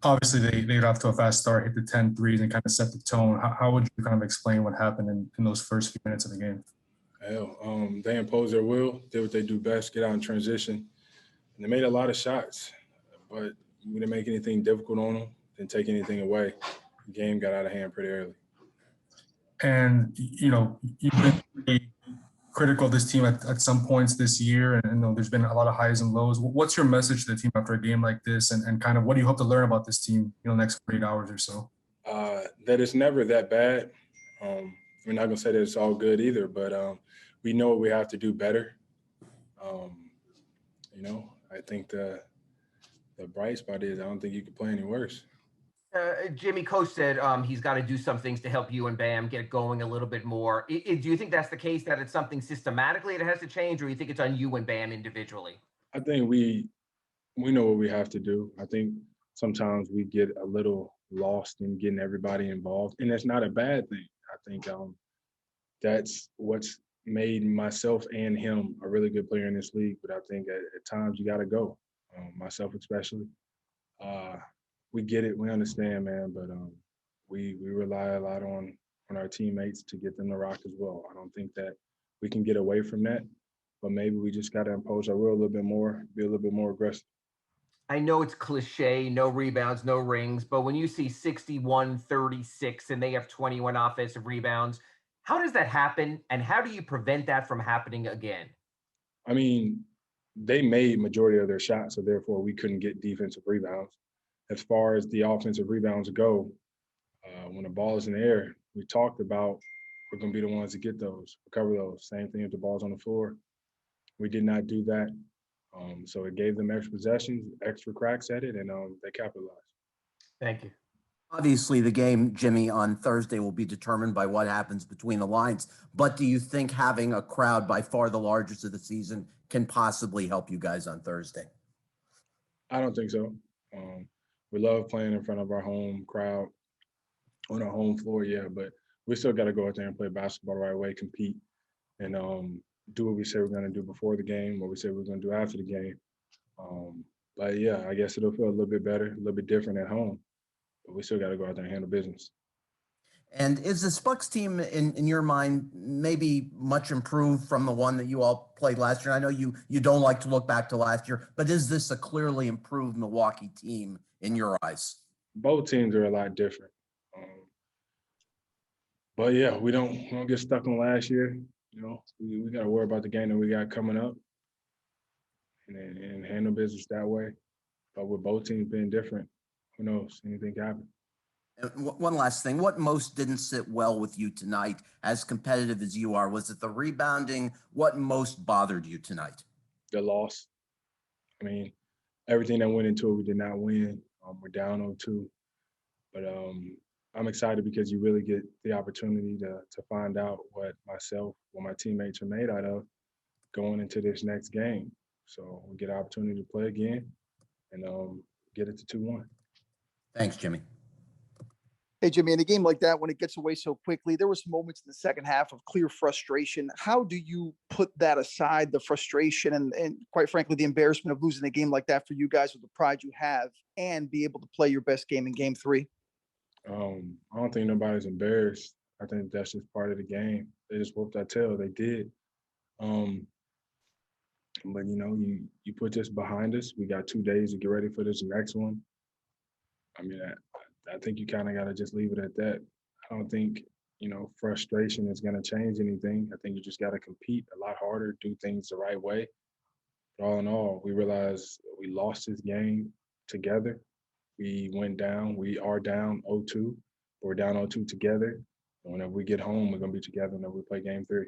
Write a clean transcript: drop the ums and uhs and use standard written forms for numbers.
Obviously, they got off to a fast start, hit the 10 threes, and kind of set the tone. How would you kind of explain what happened in those first few minutes of the game? Hell, they imposed their will, did what they do best, get out in transition, and they made a lot of shots. But we didn't make anything difficult on them, didn't take anything away. The game got out of hand pretty early. And you've been pretty critical of this team at some points this year, and there's been a lot of highs and lows. What's your message to the team after a game like this, and kind of what do you hope to learn about this team, next 48 hours or so? That it's never that bad. We're not gonna say that it's all good either, but we know what we have to do better. Um, I think the bright spot is I don't think you could play any worse. Jimmy, coach said he's got to do some things to help you and Bam get it going a little bit more. Do you think that's the case, that it's something systematically that has to change, or you think it's on you and Bam individually? I think we know what we have to do. I think sometimes we get a little lost in getting everybody involved, and that's not a bad thing. I think that's what's made myself and him a really good player in this league. But I think at times you got to go, myself especially. We get it, we understand, man, but we rely a lot on our teammates to get them to rock as well. I don't think that we can get away from that, but maybe we just got to impose our will a little bit more, be a little bit more aggressive. I know it's cliche, no rebounds, no rings, but when you see 61-36 and they have 21 offensive rebounds, how does that happen, and how do you prevent that from happening again? I mean, they made majority of their shots, so therefore we couldn't get defensive rebounds. As far as the offensive rebounds go, when the ball is in the air, we talked about we're going to be the ones to get those, recover those. Same thing if the ball's on the floor. We did not do that. So it gave them extra possessions, extra cracks at it, and they capitalized. Thank you. Obviously, the game, Jimmy, on Thursday will be determined by what happens between the lines. But do you think having a crowd by far the largest of the season can possibly help you guys on Thursday? I don't think so. We love playing in front of our home crowd on our home floor, yeah, but we still got to go out there and play basketball the right way, compete, and do what we say we're going to do before the game, what we say we're going to do after the game. But yeah, I guess it'll feel a little bit better, a little bit different at home, but we still got to go out there and handle business. And is this Bucks team, in your mind, maybe much improved from the one that you all played last year? I know you don't like to look back to last year, but is this a clearly improved Milwaukee team in your eyes? Both teams are a lot different. But yeah, we don't get stuck on last year. We got to worry about the game that we got coming up and handle business that way. But with both teams being different, who knows? Anything can happen. And one last thing, what most didn't sit well with you tonight, as competitive as you are? Was it the rebounding? What most bothered you tonight? The loss. I mean, everything that went into it, we did not win. We're down 0-2. But I'm excited because you really get the opportunity to find out what my teammates are made out of going into this next game. So we get an opportunity to play again and get it to 2-1. Thanks, Jimmy. Hey, Jimmy, in a game like that, when it gets away so quickly, there were some moments in the second half of clear frustration. How do you put that aside, the frustration and quite frankly, the embarrassment of losing a game like that for you guys with the pride you have, and be able to play your best game in game 3? I don't think nobody's embarrassed. I think that's just part of the game. They just whooped our tail. They did. But, you put this behind us. We got 2 days to get ready for this next one. I mean, I think you kind of got to just leave it at that. I don't think, frustration is going to change anything. I think you just got to compete a lot harder, do things the right way. But all in all, we realized we lost this game together. We went down. We are down 0-2. We're down 0-2 together. And whenever we get home, we're going to be together whenever we play game 3.